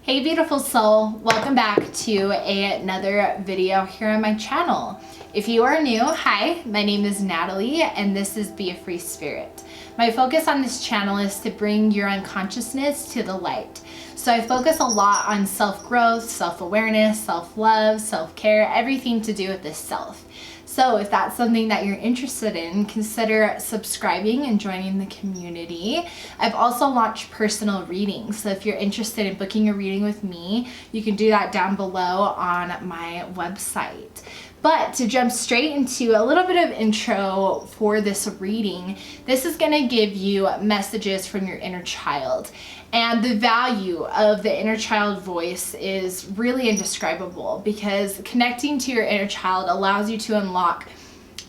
Hey beautiful soul, welcome back to another video here on my channel. If you are new, hi, my name is Natalie and this is Be a Free Spirit. My focus on this channel is to bring your unconsciousness to the light. So I focus a lot on self-growth, self-awareness, self-love, self-care, everything to do with the self. So if that's something that you're interested in, consider subscribing and joining the community. I've also launched personal readings. So if you're interested in booking a reading with me, you can do that down below on my website. But to jump straight into a little bit of intro for this reading, this is going to give you messages from your inner child. And the value of the inner child voice is really indescribable because connecting to your inner child allows you to unlock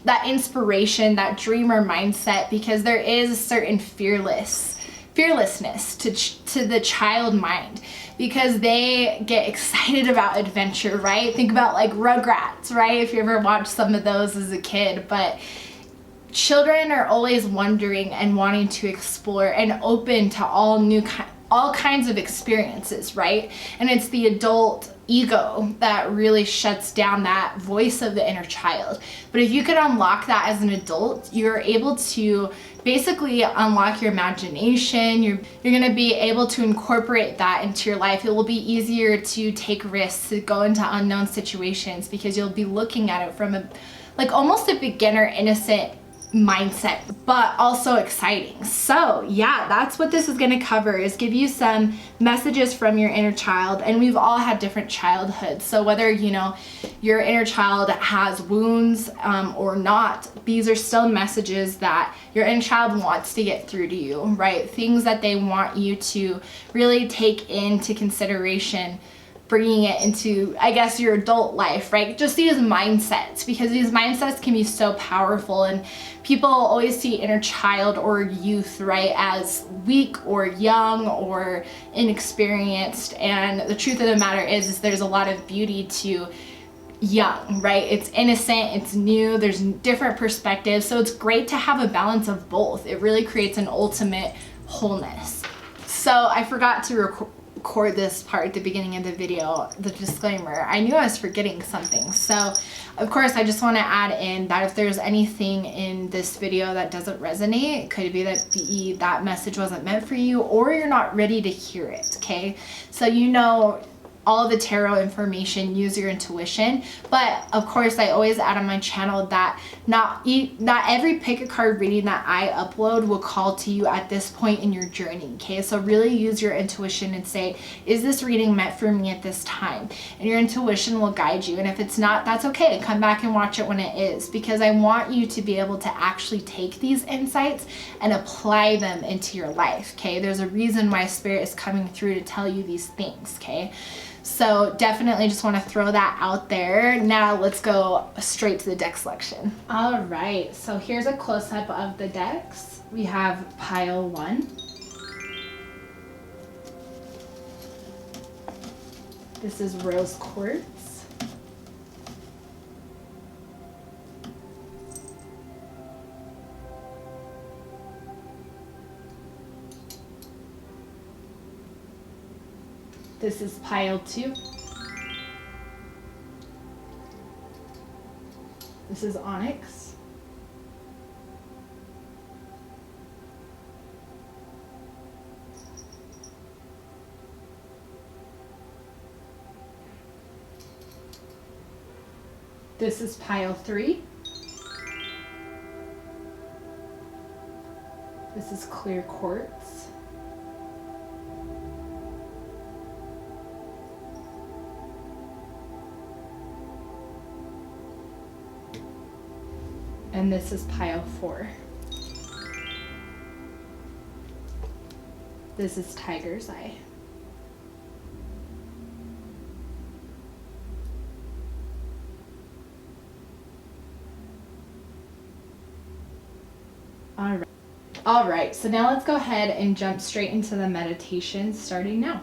that inspiration, that dreamer mindset, because there is a certain fearlessness to the child mind, because they get excited about adventure, right? Think about like Rugrats, right? If you ever watched some of those as a kid, but children are always wondering and wanting to explore and open to all kinds of experiences, right? And it's the adult ego that really shuts down that voice of the inner child. But if you could unlock that as an adult, you're able to basically unlock your imagination. You're going to be able to incorporate that into your life. It will be easier to take risks, to go into unknown situations, because you'll be looking at it from almost a beginner, innocent mindset, but also exciting. So yeah, that's what this is going to cover, is give you some messages from your inner child. And we've all had different childhoods, so whether your inner child has wounds or not, these are still messages that your inner child wants to get through to you, right? Things that they want you to really take into consideration, bringing it into, I guess, your adult life, right? Just these mindsets, because these mindsets can be so powerful, and people always see inner child or youth, right, as weak or young or inexperienced. And the truth of the matter is there's a lot of beauty to young, right? It's innocent, it's new, there's different perspectives. So it's great to have a balance of both. It really creates an ultimate wholeness. So I forgot to record this part at the beginning of the video, the disclaimer. I knew I was forgetting something. So of course I just want to add in that if there's anything in this video that doesn't resonate, it could be that that message wasn't meant for you, or you're not ready to hear it, okay? So all of the tarot information, use your intuition. But of course I always add on my channel that not every pick a card reading that I upload will call to you at this point in your journey, okay? So really use your intuition and say, is this reading meant for me at this time? And your intuition will guide you. And if it's not, that's okay. Come back and watch it when it is, because I want you to be able to actually take these insights and apply them into your life, okay? There's a reason why Spirit is coming through to tell you these things, okay? So definitely just want to throw that out there. Now let's go straight to the deck selection. All right, so here's a close-up of the decks. We have pile 1. This is rose quartz. This is pile 2. This is onyx. This is pile 3. This is clear quartz. And this is pile 4. This is tiger's eye. All right, so now let's go ahead and jump straight into the meditation starting now.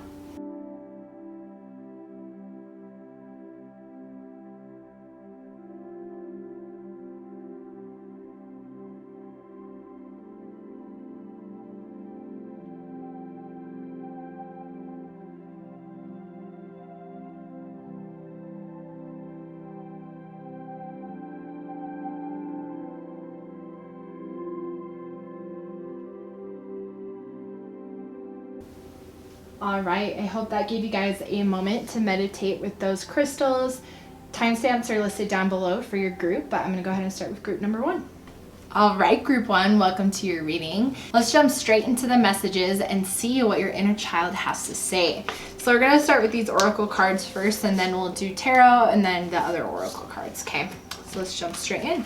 All right, I hope that gave you guys a moment to meditate with those crystals. Timestamps are listed down below for your group, but I'm gonna go ahead and start with group number 1. All right, group 1, welcome to your reading. Let's jump straight into the messages and see what your inner child has to say. So we're gonna start with these oracle cards first, and then we'll do tarot and then the other oracle cards, okay? So let's jump straight in.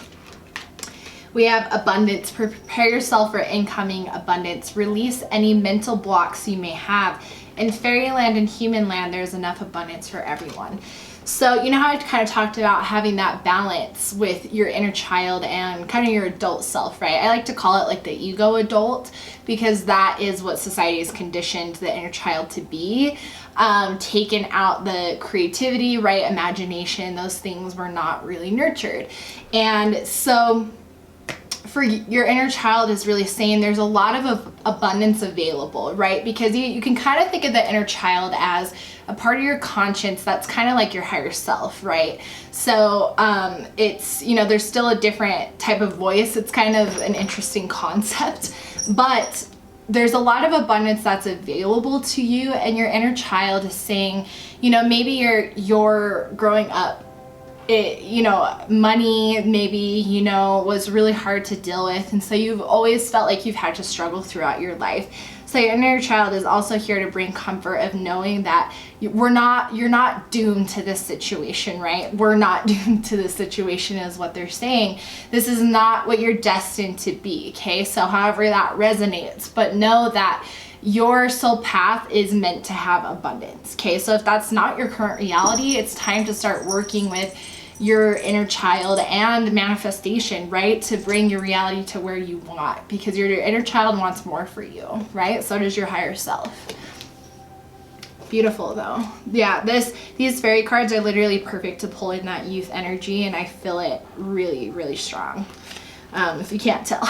We have abundance. Prepare yourself for incoming abundance. Release any mental blocks you may have. In fairyland and human land, there's enough abundance for everyone. So you know how I kind of talked about having that balance with your inner child and kind of your adult self, right? I like to call it like the ego adult, because that is what society has conditioned the inner child to be. Taken out the creativity, right? Imagination, those things were not really nurtured. And so for your inner child is really saying there's a lot of abundance available, right? Because you can kind of think of the inner child as a part of your conscience that's kind of like your higher self, right? So it's, you know, there's still a different type of voice. It's kind of an interesting concept, but there's a lot of abundance that's available to you, and your inner child is saying, you know, maybe you're growing up, you know, money maybe, you know, was really hard to deal with, and so you've always felt like you've had to struggle throughout your life. So your inner child is also here to bring comfort of knowing that you're not doomed to this situation, right? We're not doomed to this situation is what they're saying. This is not what you're destined to be, okay? So however that resonates, but know that your soul path is meant to have abundance, okay? So if that's not your current reality, it's time to start working with your inner child and manifestation, right? To bring your reality to where you want, because your inner child wants more for you, right? So does your higher self. Beautiful though. Yeah, these fairy cards are literally perfect to pull in that youth energy, and I feel it really, really strong. If you can't tell.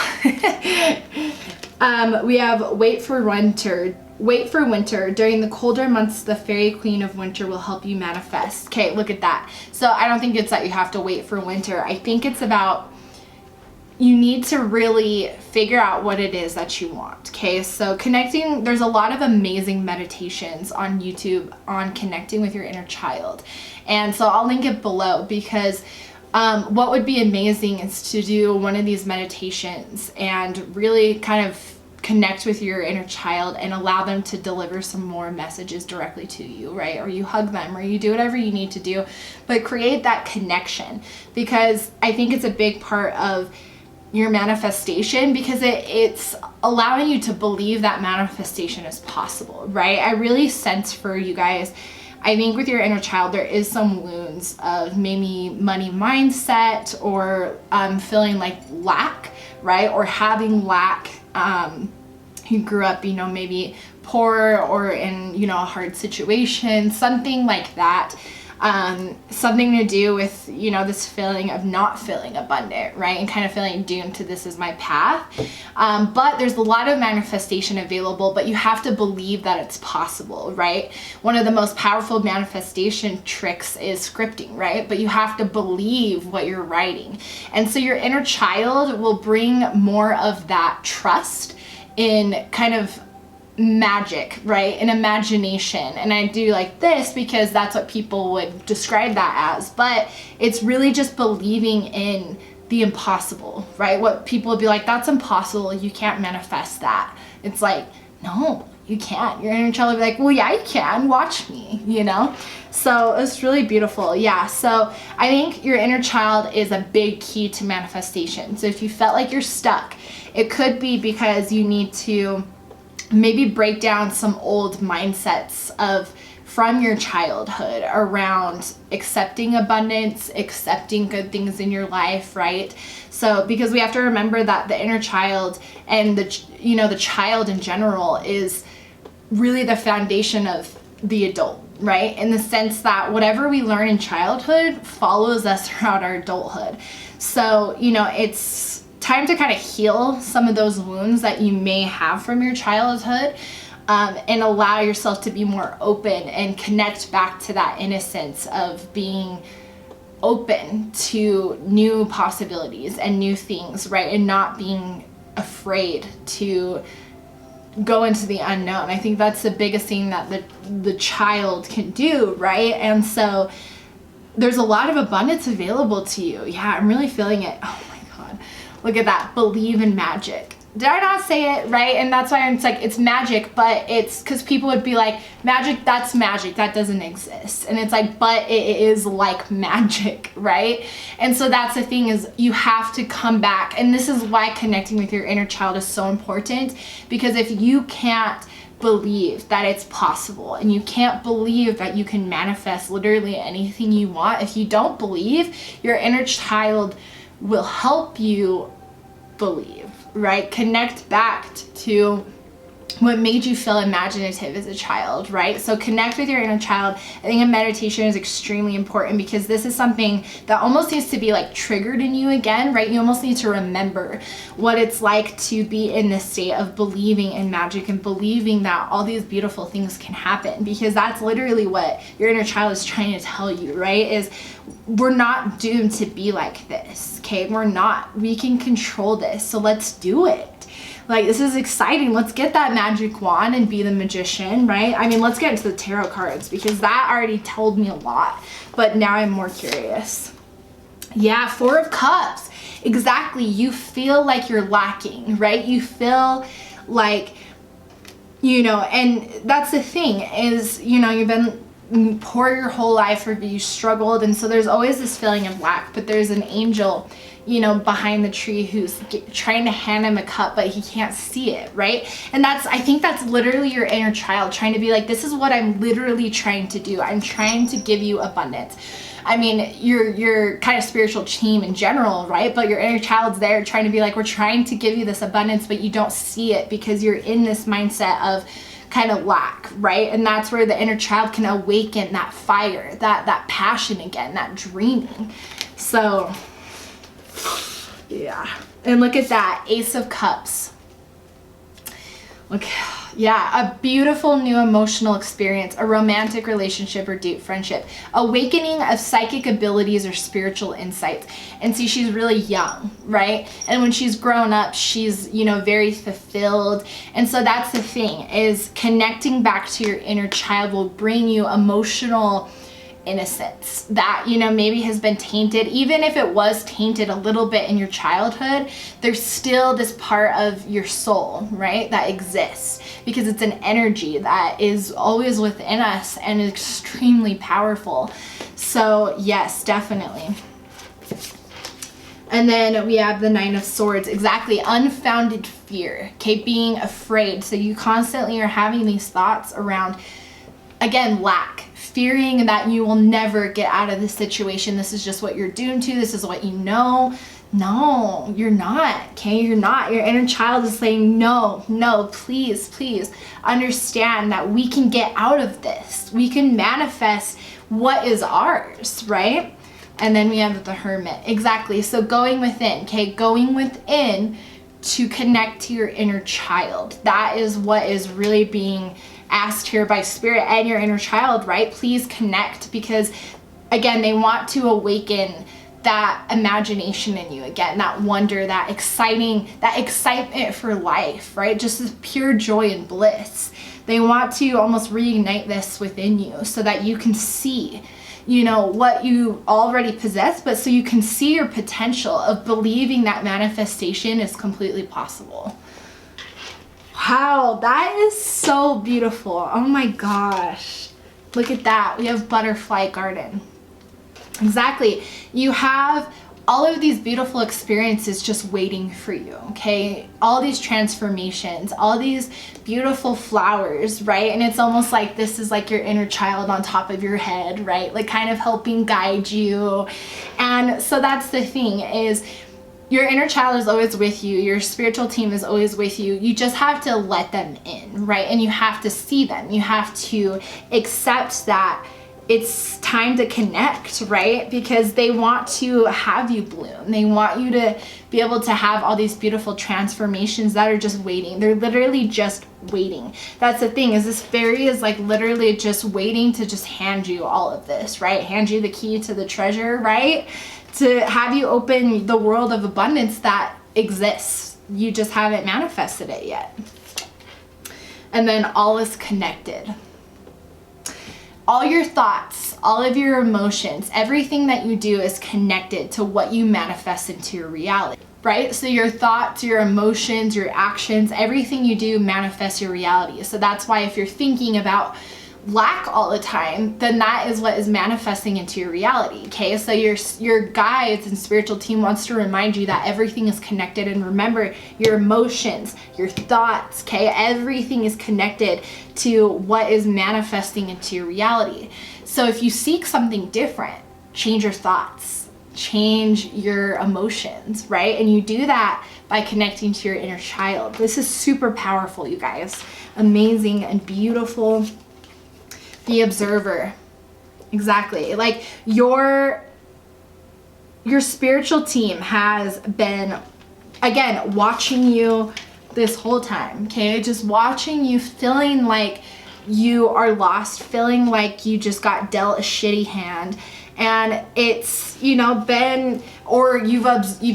We have wait for winter. Wait for winter. During the colder months, the fairy queen of winter will help you manifest. Okay, look at that. So I don't think it's that you have to wait for winter. I think it's about you need to really figure out what it is that you want. Okay, so connecting, there's a lot of amazing meditations on YouTube on connecting with your inner child. And so I'll link it below, because what would be amazing is to do one of these meditations and really kind of connect with your inner child and allow them to deliver some more messages directly to you, right? Or you hug them, or you do whatever you need to do, but create that connection, because I think it's a big part of your manifestation, because it's allowing you to believe that manifestation is possible, right? I really sense for you guys, I think with your inner child, there is some wounds of maybe money mindset, or feeling like lack, right? Or having lack. You grew up, you know, maybe poor or in, you know, a hard situation, something like that. Something to do with, you know, this feeling of not feeling abundant, right? And kind of feeling doomed to this is my path. But there's a lot of manifestation available, but you have to believe that it's possible, right? One of the most powerful manifestation tricks is scripting, right? But you have to believe what you're writing. And so your inner child will bring more of that trust in kind of magic, right? An imagination. And I do like this because that's what people would describe that as, but it's really just believing in the impossible, right? What people would be like, that's impossible, you can't manifest that. It's like, no, you can't. Your inner child will be like, well, yeah, you can, watch me, you know? So it's really beautiful. Yeah, so I think your inner child is a big key to manifestation. So if you felt like you're stuck, it could be because you need to maybe break down some old mindsets from your childhood around accepting abundance, accepting good things in your life, right? So because we have to remember that the inner child and the child in general is really the foundation of the adult, right? In the sense that whatever we learn in childhood follows us throughout our adulthood. So, you know, it's time to kind of heal some of those wounds that you may have from your childhood, and allow yourself to be more open and connect back to that innocence of being open to new possibilities and new things, right? And not being afraid to go into the unknown. I think that's the biggest thing that the child can do, right? And so there's a lot of abundance available to you. Yeah, I'm really feeling it. Oh my God. Look at that. Believe in magic. Did I not say it right? And that's why it's like, it's magic, but it's because people would be like, magic, that's magic, that doesn't exist. And it's like, but it is like magic, right? And so that's the thing, is you have to come back. And this is why connecting with your inner child is so important, because if you can't believe that it's possible, and you can't believe that you can manifest literally anything you want, if you don't believe, your inner child will help you believe, right? Connect back to what made you feel imaginative as a child, right? So connect with your inner child. I think a meditation is extremely important, because this is something that almost needs to be like triggered in you again, right? You almost need to remember what it's like to be in this state of believing in magic and believing that all these beautiful things can happen, because that's literally what your inner child is trying to tell you, right? Is we're not doomed to be like this, okay? We're not. We can control this, so let's do it. Like, this is exciting. Let's get that magic wand and be the magician, right? I mean, let's get into the tarot cards, because that already told me a lot, but now I'm more curious. Yeah, Four of Cups. Exactly. You feel like you're lacking, right? You feel like, you know, and that's the thing is, you know, you've been poor your whole life, or you struggled, and so there's always this feeling of lack, but there's an angel, you know, behind the tree who's trying to hand him a cup, but he can't see it, right? And that's, I think that's literally your inner child trying to be like, this is what I'm literally trying to do. I'm trying to give you abundance. I mean, your kind of spiritual team in general, right? But your inner child's there trying to be like, we're trying to give you this abundance, but you don't see it because you're in this mindset of kind of lack, right? And that's where the inner child can awaken that fire, that passion again, that dreaming. So yeah, and look at that, Ace of Cups. Look, yeah, a beautiful new emotional experience, a romantic relationship or deep friendship, awakening of psychic abilities or spiritual insights. And see, she's really young, right? And when she's grown up, she's, you know, very fulfilled. And so that's the thing, is connecting back to your inner child will bring you emotional innocence that, you know, maybe has been tainted. Even if it was tainted a little bit in your childhood, there's still this part of your soul, right, that exists, because it's an energy that is always within us and is extremely powerful. So yes, definitely. And then we have the Nine of Swords. Exactly, unfounded fear, okay, being afraid. So you constantly are having these thoughts around, again, lack, fearing that you will never get out of this situation. This is just what you're doomed to. This is what you know. No, you're not, okay? You're not. Your inner child is saying, no, no, please, please understand that we can get out of this. We can manifest what is ours, right? And then we have the Hermit. Exactly. So going within, okay? Going within to connect to your inner child. That is what is really being asked here by Spirit and your inner child, right? Please connect, because again, they want to awaken that imagination in you again, that wonder, that excitement for life, right? Just this pure joy and bliss. They want to almost reignite this within you so that you can see, you know, what you already possess, but so you can see your potential of believing that manifestation is completely possible. Wow, that is so beautiful. Oh my gosh. Look at that. We have Butterfly Garden. Exactly. You have all of these beautiful experiences just waiting for you, okay? All these transformations, all these beautiful flowers, right? And it's almost like this is like your inner child on top of your head, right? Like kind of helping guide you. And so that's the thing, is your inner child is always with you. Your spiritual team is always with you. You just have to let them in, right? And you have to see them. You have to accept that it's time to connect, right? Because they want to have you bloom. They want you to be able to have all these beautiful transformations that are just waiting. They're literally just waiting. That's the thing, is this fairy is like literally just waiting to just hand you all of this, right? Hand you the key to the treasure, right? To have you open the world of abundance that exists. You just haven't manifested it yet. and then all is connected. All your thoughts, all of your emotions, everything that you do is connected to what you manifest into your reality, right? So your thoughts, your emotions, your actions, everything you do manifests your reality. So that's why if you're thinking about lack all the time, then that is what is manifesting into your reality. Okay, so your guides and spiritual team wants to remind you that everything is connected, and remember, your emotions, your thoughts, okay, everything is connected to what is manifesting into your reality. So if you seek something different, change your thoughts, change your emotions, right? And you do that by connecting to your inner child. This is super powerful, you guys. Amazing and beautiful. The observer. Exactly. Like your spiritual team has been, again, watching you this whole time, okay? Just watching you, feeling like you are lost, feeling like you just got dealt a shitty hand. And it's, you know, been, or you've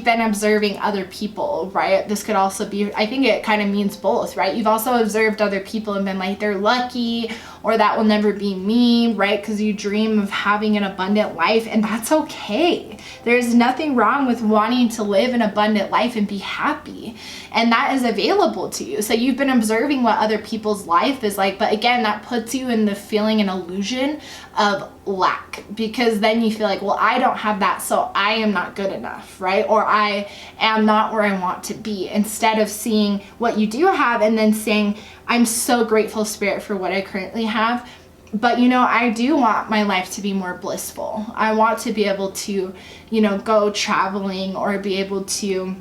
been observing other people, right? This could also be, I think it kind of means both, right? You've also observed other people and been like, they're lucky, or that will never be me, right? Because you dream of having an abundant life, and that's okay. There's nothing wrong with wanting to live an abundant life and be happy, and that is available to you. So you've been observing what other people's life is like, but again, that puts you in the feeling and illusion of lack, because then you feel like, well, I don't have that, so I am not good enough, right? Or I am not where I want to be, instead of seeing what you do have and then saying, I'm so grateful, Spirit, for what I currently have, but you know, I do want my life to be more blissful. I want to be able to, you know, go traveling, or be able to,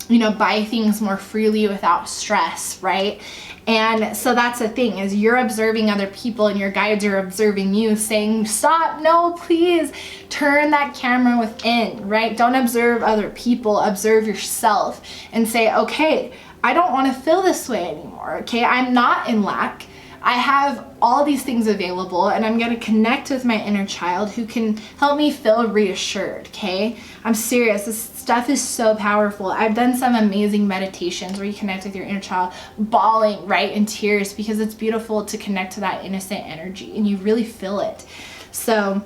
you know, buy things more freely without stress, right? And so that's the thing, is you're observing other people, and your guides are observing you, saying, stop, no, please turn that camera within, right? Don't observe other people, observe yourself, and say, okay, I don't want to feel this way anymore, okay? I'm not in lack. I have all these things available, and I'm going to connect with my inner child who can help me feel reassured, okay? I'm serious. This stuff is so powerful. I've done some amazing meditations where you connect with your inner child, bawling, right, in tears, because it's beautiful to connect to that innocent energy, and you really feel it. So,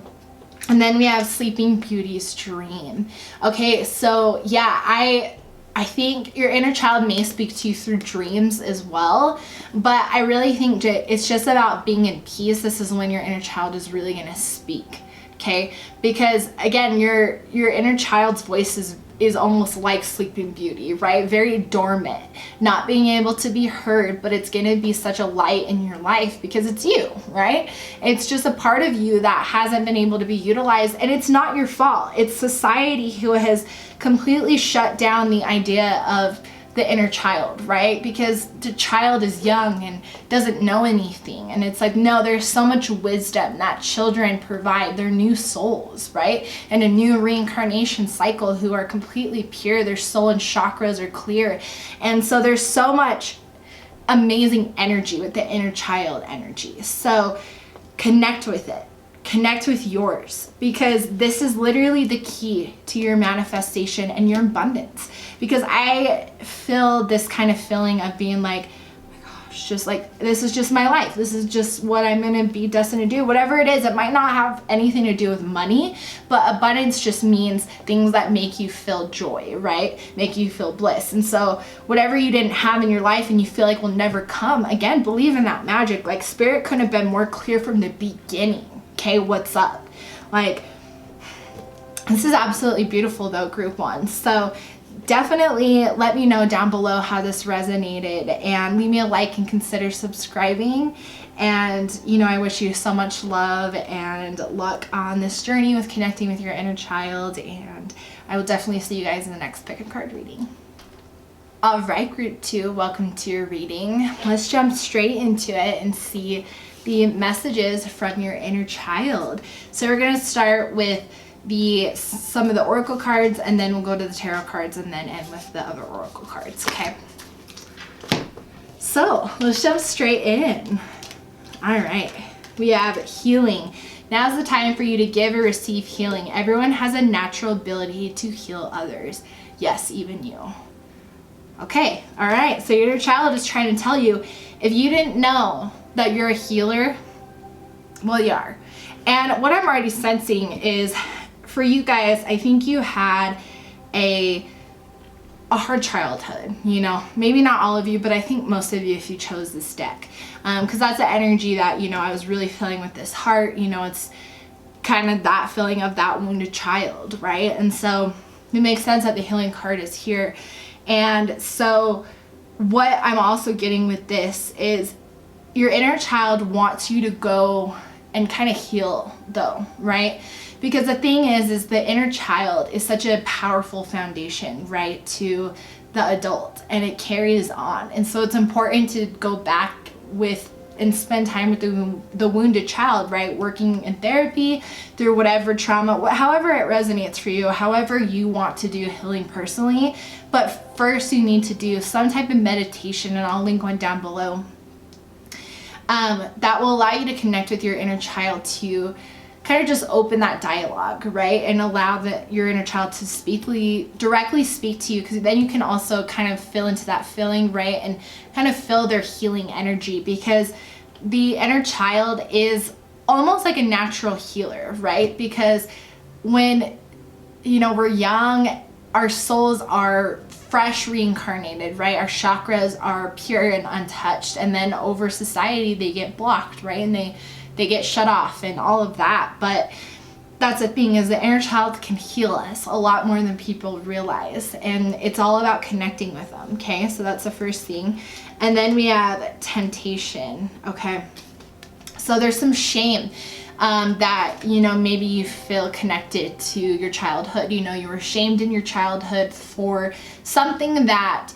and then we have Sleeping Beauty's dream. Okay, so yeah, I think your inner child may speak to you through dreams as well, but I really think it's just about being in peace. This is when your inner child is really going to speak, okay? Because again, your inner child's voice is almost like Sleeping Beauty, right? Very dormant, not being able to be heard, but it's going to be such a light in your life because it's you, right? It's just a part of you that hasn't been able to be utilized, and it's not your fault. It's society who has completely shut down the idea of the inner child, right? Because the child is young and doesn't know anything. And it's like, no, there's so much wisdom that children provide. They're new souls, right? And a new reincarnation cycle who are completely pure. Their soul and chakras are clear. And so there's so much amazing energy with the inner child energy. So connect with it. Connect with yours, because this is literally the key to your manifestation and your abundance. Because I feel this kind of feeling of being like, oh my gosh, just like, this is just my life. This is just what I'm going to be destined to do. Whatever it is, it might not have anything to do with money, but abundance just means things that make you feel joy, right? Make you feel bliss. And so whatever you didn't have in your life and you feel like will never come, again, believe in that magic. Like, Spirit couldn't have been more clear from the beginning. Okay, what's up? Like, this is absolutely beautiful though, group one. So definitely let me know down below how this resonated, and leave me a like and consider subscribing. And you know, I wish you so much love and luck on this journey with connecting with your inner child, and I will definitely see you guys in the next pick a card reading. All right, group two, welcome to your reading. Let's jump straight into it and see the messages from your inner child. So we're going to start with some of the oracle cards, and then we'll go to the tarot cards, and then end with the other oracle cards. Okay, so let's jump straight in. All right, we have healing. Now's the time for you to give or receive healing. Everyone has a natural ability to heal others. Yes, even you. Okay, all right. So your inner child is trying to tell you, if you didn't know that you're a healer, well, you are. And what I'm already sensing is, for you guys, I think you had a hard childhood, you know, maybe not all of you, but I think most of you, if you chose this deck, because that's the energy that, you know, I was really feeling with this heart. You know, it's kind of that feeling of that wounded child, right? And so it makes sense that the healing card is here. And so what I'm also getting with this is your inner child wants you to go and kind of heal though, right? Because the thing is the inner child is such a powerful foundation, right, to the adult, and it carries on. And so it's important to go back with and spend time with the wounded child, right? Working in therapy through whatever trauma, however it resonates for you, however you want to do healing personally. But first you need to do some type of meditation, and I'll link one down below, that will allow you to connect with your inner child, to kind of just open that dialogue, right? And allow your inner child to directly speak to you, because then you can also kind of feel into that feeling, right? And kind of feel their healing energy, because the inner child is almost like a natural healer, right? Because when, you know, we're young, our souls are fresh reincarnated, right? Our chakras are pure and untouched, and then over society they get blocked, right? And they get shut off and all of that. But that's the thing, is the inner child can heal us a lot more than people realize, and it's all about connecting with them. Okay, so that's the first thing. And then we have temptation. Okay, so there's some shame that, you know, maybe you feel connected to your childhood. You know, you were shamed in your childhood for something that,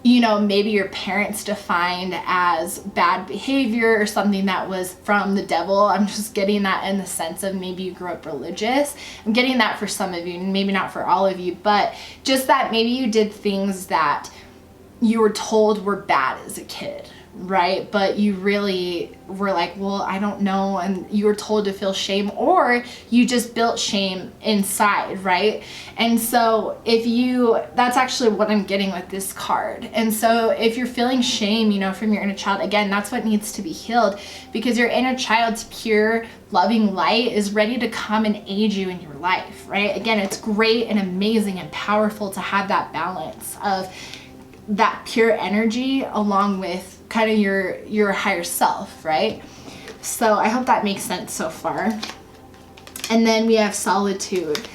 you know, maybe your parents defined as bad behavior or something that was from the devil. I'm just getting that in the sense of maybe you grew up religious. I'm getting that for some of you, and maybe not for all of you, but just that maybe you did things that you were told were bad as a kid, right? But you really were like, well, I don't know. And you were told to feel shame, or you just built shame inside, right? And so that's actually what I'm getting with this card. And so if you're feeling shame, you know, from your inner child, again, that's what needs to be healed, because your inner child's pure, loving light is ready to come and aid you in your life, right? Again, it's great and amazing and powerful to have that balance of that pure energy along with kind of your higher self, right? So I hope that makes sense so far. And then we have solitude.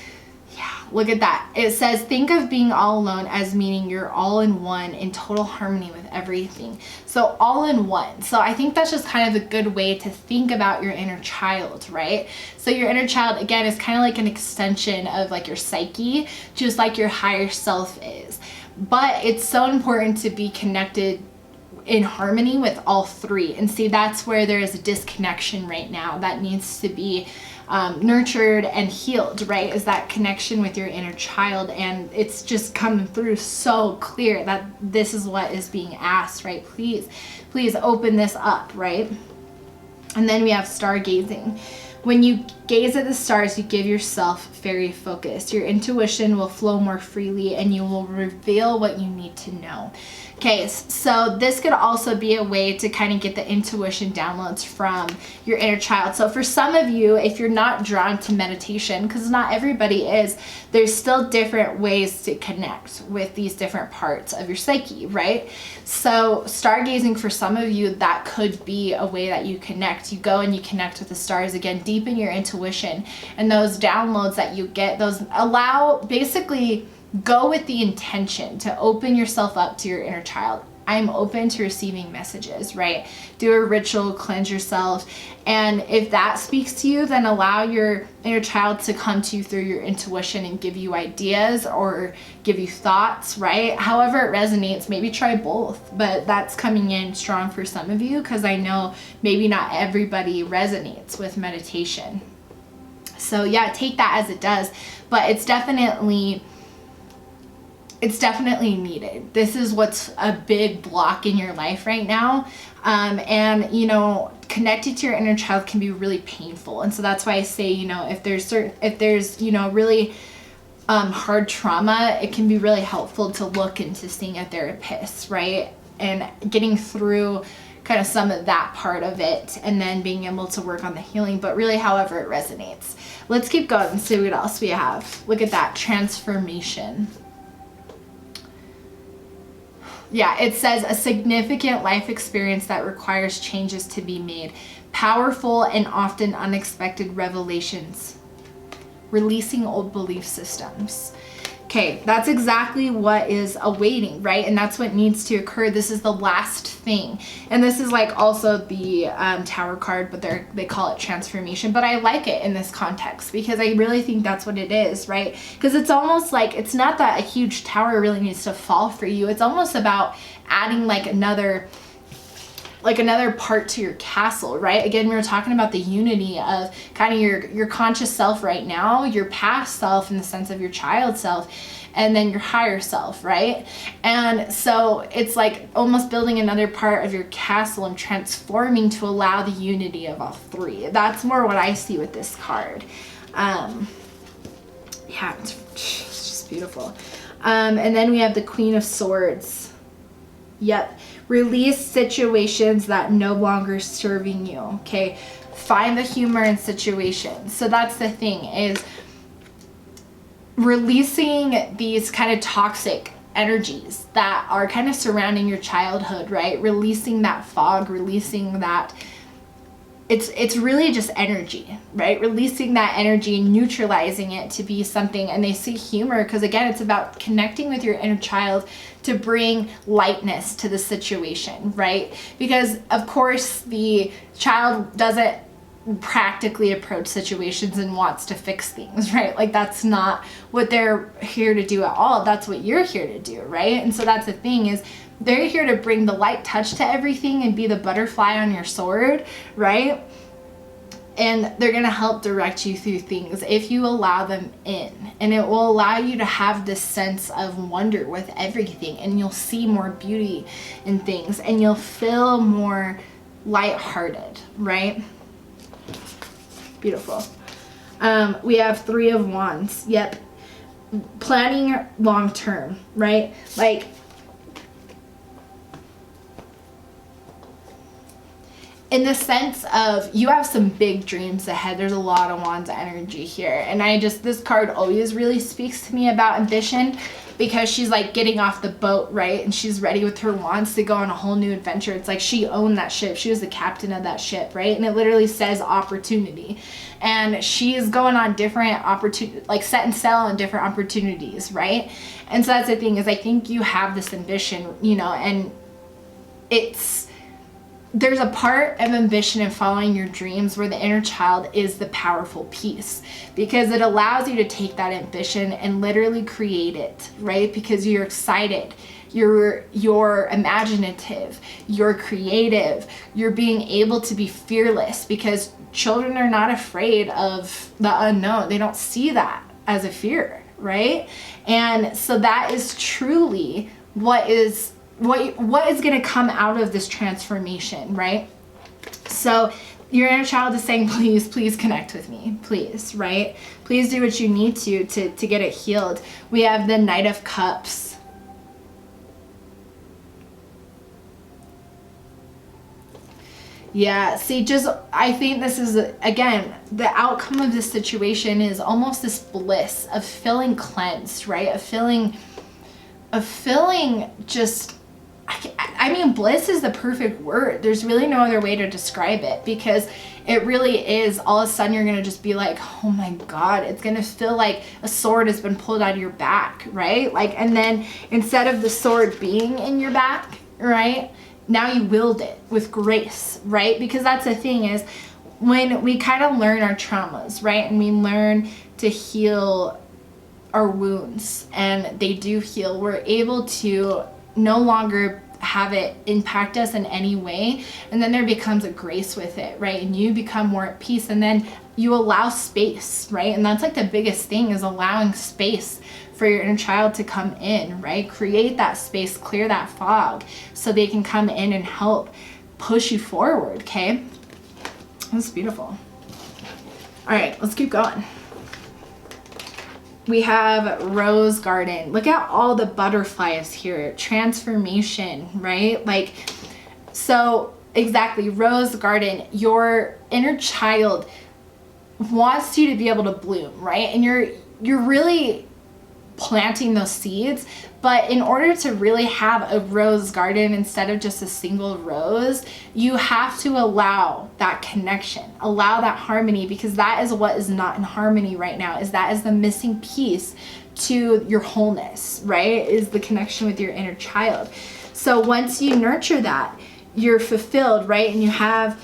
Yeah, look at that. It says, think of being all alone as meaning you're all in one, in total harmony with everything. So all in one. So I think that's just kind of a good way to think about your inner child, right? So your inner child, again, is kind of like an extension of like your psyche, just like your higher self is. But it's so important to be connected in harmony with all three. And see, that's where there is a disconnection right now that needs to be nurtured and healed, right? Is that connection with your inner child. And it's just coming through so clear that this is what is being asked, right? Please open this up, right? And then we have stargazing. When you gaze at the stars, you give yourself fairy focus. Your intuition will flow more freely, and you will reveal what you need to know. Okay, so this could also be a way to kind of get the intuition downloads from your inner child. So for some of you, if you're not drawn to meditation, because not everybody is, there's still different ways to connect with these different parts of your psyche, right? So stargazing, for some of you, that could be a way that you connect. You go and you connect with the stars, again, deepen your intuition, and those downloads that you get, those allow, basically go with the intention to open yourself up to your inner child. I'm open to receiving messages, right? Do a ritual, cleanse yourself. And if that speaks to you, then allow your inner child to come to you through your intuition and give you ideas or give you thoughts, right? However it resonates, maybe try both, but that's coming in strong for some of you, because I know maybe not everybody resonates with meditation. So yeah, take that as it does, but it's definitely needed. This is what's a big block in your life right now. And, you know, connected to your inner child can be really painful. And so that's why I say, you know, if there's, you know, really hard trauma, it can be really helpful to look into seeing a therapist, right? And getting through kind of some of that part of it, and then being able to work on the healing, but really however it resonates. Let's keep going and see what else we have. Look at that, transformation. Yeah, it says a significant life experience that requires changes to be made. Powerful and often unexpected revelations. Releasing old belief systems. Okay, that's exactly what is awaiting, right? And that's what needs to occur. This is the last thing. And this is like also the Tower card, but they call it transformation. But I like it in this context because I really think that's what it is, right? Because it's almost like, it's not that a huge tower really needs to fall for you. It's almost about adding like another part to your castle, right? Again, we were talking about the unity of kind of your conscious self right now, your past self in the sense of your child self, and then your higher self, right? And so it's like almost building another part of your castle and transforming to allow the unity of all three. That's more what I see with this card. Yeah, it's just beautiful. And then we have the Queen of Swords. Yep. Release situations that no longer serving you. Okay. Find the humor in situations. So that's the thing, is releasing these kind of toxic energies that are kind of surrounding your childhood, right? Releasing that fog, releasing that it's really just energy, right? Releasing that energy and neutralizing it to be something. And they see humor because, again, it's about connecting with your inner child to bring lightness to the situation, right? Because of course the child doesn't practically approach situations and wants to fix things, right? Like that's not what they're here to do at all. That's what you're here to do, right? And so that's the thing, is they're here to bring the light touch to everything and be the butterfly on your sword, right? And they're going to help direct you through things if you allow them in. And it will allow you to have this sense of wonder with everything, and you'll see more beauty in things, and you'll feel more lighthearted, right? Beautiful. We have Three of Wands. Yep. Planning long term, right? Like, in the sense of you have some big dreams ahead. There's a lot of Wands energy here. And this card always really speaks to me about ambition, because she's like getting off the boat, right? And she's ready with her wands to go on a whole new adventure. It's like she owned that ship. She was the captain of that ship, right? And it literally says opportunity. And she is going on different opportunities, like setting sail on different opportunities, right? And so that's the thing, is I think you have this ambition, you know, and there's a part of ambition in following your dreams where the inner child is the powerful piece, because it allows you to take that ambition and literally create it, right? Because you're excited, you're imaginative, you're creative, you're being able to be fearless, because children are not afraid of the unknown. They don't see that as a fear, right? And so that is truly what is going to come out of this transformation, right? So your inner child is saying, please connect with me, please, right? Please do what you need to get it healed. We have the Knight of Cups. Yeah, see, I think this is, again, the outcome of this situation is almost this bliss of feeling cleansed, right? Of feeling just, I mean, bliss is the perfect word. There's really no other way to describe it, because it really is, all of a sudden you're going to just be like, oh my God, it's going to feel like a sword has been pulled out of your back, right? Like, and then instead of the sword being in your back, right, now you wield it with grace, right? Because that's the thing, is when we kind of learn our traumas, right, and we learn to heal our wounds, and they do heal, we're able to no longer have it impact us in any way, and then there becomes a grace with it, right? And you become more at peace, and then you allow space, right? And that's like the biggest thing, is allowing space for your inner child to come in, right? Create that space, clear that fog, so they can come in and help push you forward, okay? That's beautiful. All right, let's keep going. We have rose garden. Look at all the butterflies here. Transformation, right? Like, so exactly, rose garden. Your inner child wants you to be able to bloom, right? And you're really planting those seeds. But in order to really have a rose garden instead of just a single rose, you have to allow that connection, allow that harmony, because that is what is not in harmony right now, is that is the missing piece to your wholeness, right? Is the connection with your inner child. So once you nurture that, you're fulfilled, right? And you have,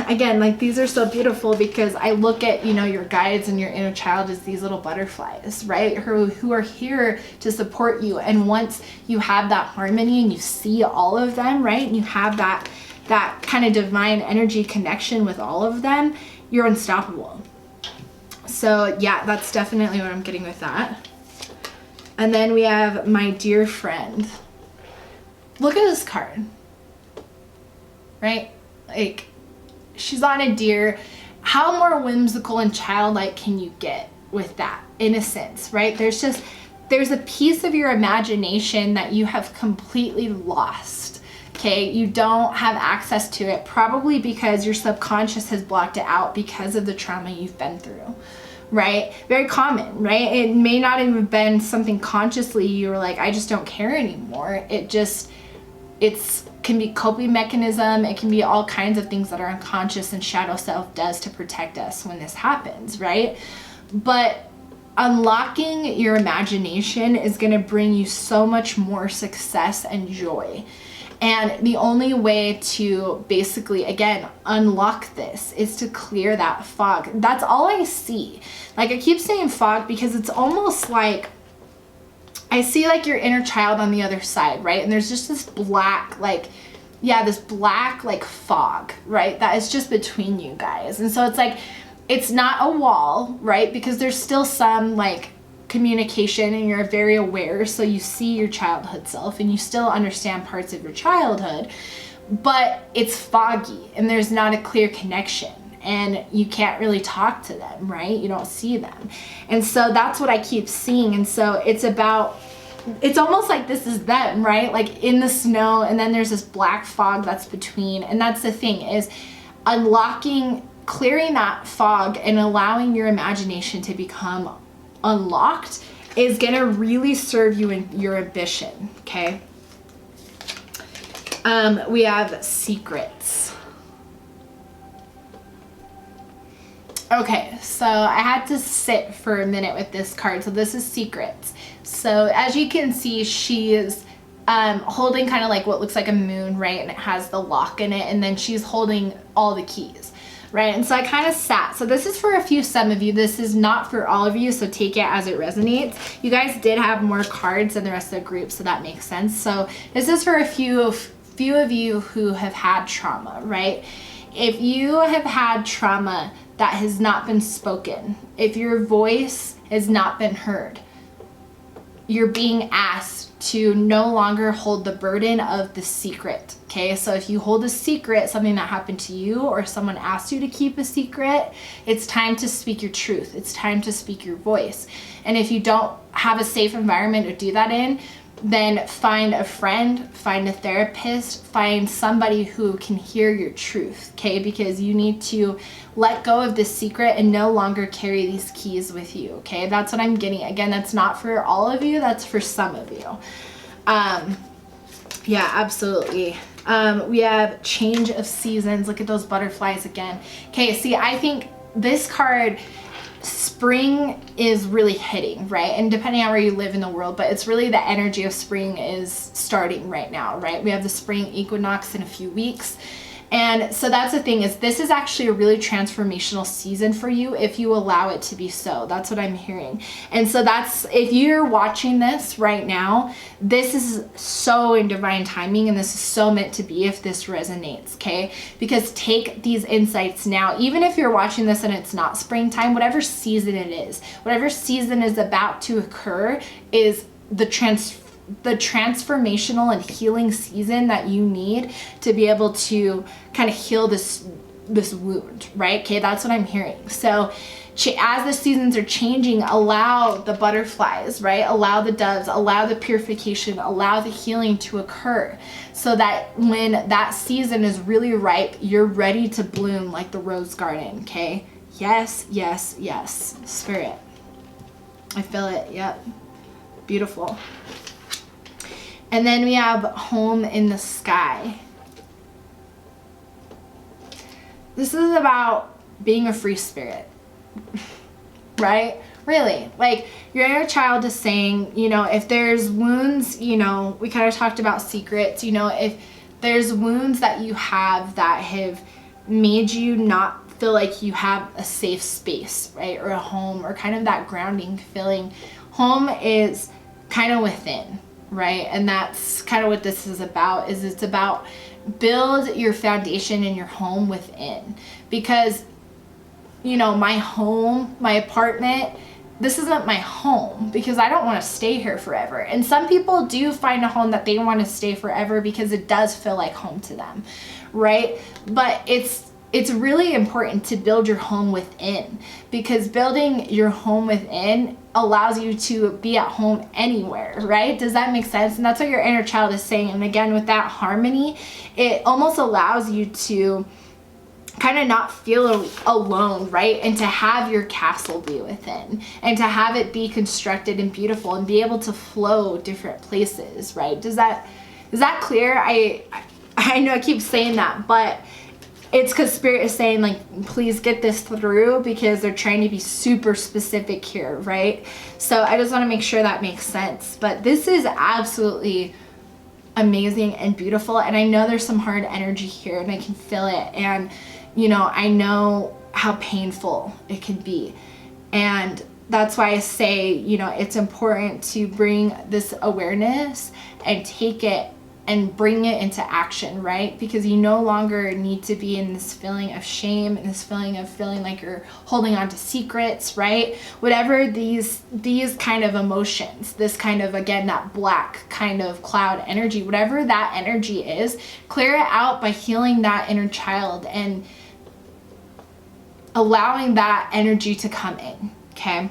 again, like these are so beautiful because I look at, you know, your guides and your inner child as these little butterflies, right? Who are here to support you. And once you have that harmony and you see all of them, right? And you have that kind of divine energy connection with all of them, you're unstoppable. So yeah, that's definitely what I'm getting with that. And then we have my dear friend. Look at this card, right? Like, she's on a deer. How more whimsical and childlike can you get with that innocence, right? There's a piece of your imagination that you have completely lost. Okay, you don't have access to it, probably because your subconscious has blocked it out because of the trauma you've been through, right? Very common, right? It may not even have been something consciously you were like, I just don't care anymore. It's can be coping mechanism. It can be all kinds of things that our unconscious and shadow self does to protect us when this happens, right? But unlocking your imagination is going to bring you so much more success and joy. And the only way to basically, again, unlock this is to clear that fog. That's all I see. Like, I keep saying fog because it's almost like I see like your inner child on the other side, right? And there's just this black, like, yeah, this black like fog, right? That is just between you guys. And so it's like, it's not a wall, right? Because there's still some like communication and you're very aware. So you see your childhood self and you still understand parts of your childhood, but it's foggy and there's not a clear connection. And you can't really talk to them, right? You don't see them. And so that's what I keep seeing. And so it's almost like this is them, right? Like in the snow, and then there's this black fog that's between. And that's the thing, is unlocking, clearing that fog and allowing your imagination to become unlocked is gonna really serve you in your ambition, okay? We have secrets. Okay, so I had to sit for a minute with this card. So this is secrets. So as you can see, she is holding kind of like what looks like a moon, right? And it has the lock in it. And then she's holding all the keys, right? And so I kind of sat. So this is for some of you. This is not for all of you. So take it as it resonates. You guys did have more cards than the rest of the group, so that makes sense. So this is for a few of you who have had trauma, right? If you have had trauma that has not been spoken, if your voice has not been heard, you're being asked to no longer hold the burden of the secret, okay? So if you hold a secret, something that happened to you or someone asked you to keep a secret, it's time to speak your truth. It's time to speak your voice. And if you don't have a safe environment to do that in, then find a friend, find a therapist, find somebody who can hear your truth, okay? Because you need to let go of this secret and no longer carry these keys with you, okay? That's what I'm getting. Again, that's not for all of you, that's for some of you. Yeah, absolutely. We have change of seasons. Look at those butterflies again. Okay, see, I think this card, spring is really hitting, right? And depending on where you live in the world, but it's really the energy of spring is starting right now, right? We have the spring equinox in a few weeks. And so that's the thing, is this is actually a really transformational season for you if you allow it to be so. That's what I'm hearing. And so that's, if you're watching this right now, this is so in divine timing, and this is so meant to be if this resonates, okay? Because take these insights now, even if you're watching this and it's not springtime, whatever season it is, whatever season is about to occur is the transformational and healing season that you need to be able to kind of heal this wound, right? Okay, that's what I'm hearing. So as the seasons are changing, allow the butterflies, right? Allow the doves, allow the purification, allow the healing to occur, so that when that season is really ripe, you're ready to bloom like the rose garden, okay? Yes, yes, yes, Spirit. I feel it, yep. Beautiful. And then we have home in the sky. This is about being a free spirit, right? Really, like your inner child is saying, you know, if there's wounds, you know, we kind of talked about secrets, you know, if there's wounds that you have that have made you not feel like you have a safe space, right? Or a home, or kind of that grounding feeling. Home is kind of within, right? And that's kind of what this is about, is it's about build your foundation in your home within. Because, you know, my home, my apartment, this isn't my home because I don't want to stay here forever. And some people do find a home that they want to stay forever because it does feel like home to them, right? But it's really important to build your home within, because building your home within allows you to be at home anywhere, right? Does that make sense? And that's what your inner child is saying. And again, with that harmony, it almost allows you to kind of not feel alone, right? And to have your castle be within, and to have it be constructed and beautiful, and be able to flow different places, right? Is that clear? I know I keep saying that, but it's because Spirit is saying, like, please get this through, because they're trying to be super specific here, right? So I just want to make sure that makes sense. But this is absolutely amazing and beautiful. And I know there's some hard energy here, and I can feel it. And, you know, I know how painful it can be. And that's why I say, you know, it's important to bring this awareness and take it and bring it into action, right? Because you no longer need to be in this feeling of shame, and this feeling of feeling like you're holding on to secrets, right? Whatever these kind of emotions, this kind of, again, that black kind of cloud energy, whatever that energy is, clear it out by healing that inner child and allowing that energy to come in, okay?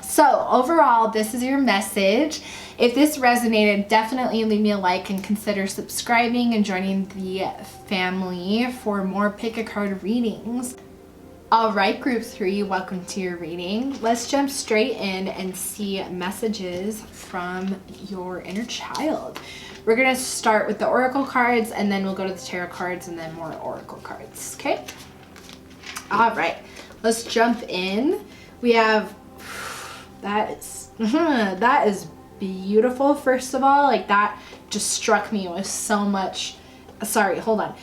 So overall, this is your message. If this resonated, definitely leave me a like and consider subscribing and joining the family for more pick a card readings. All right, group 3, welcome to your reading. Let's jump straight in and see messages from your inner child. We're gonna start with the oracle cards, and then we'll go to the tarot cards, and then more oracle cards, okay? All right, let's jump in. We have, that is beautiful. First of all, like, that just struck me with so much. Sorry, hold on.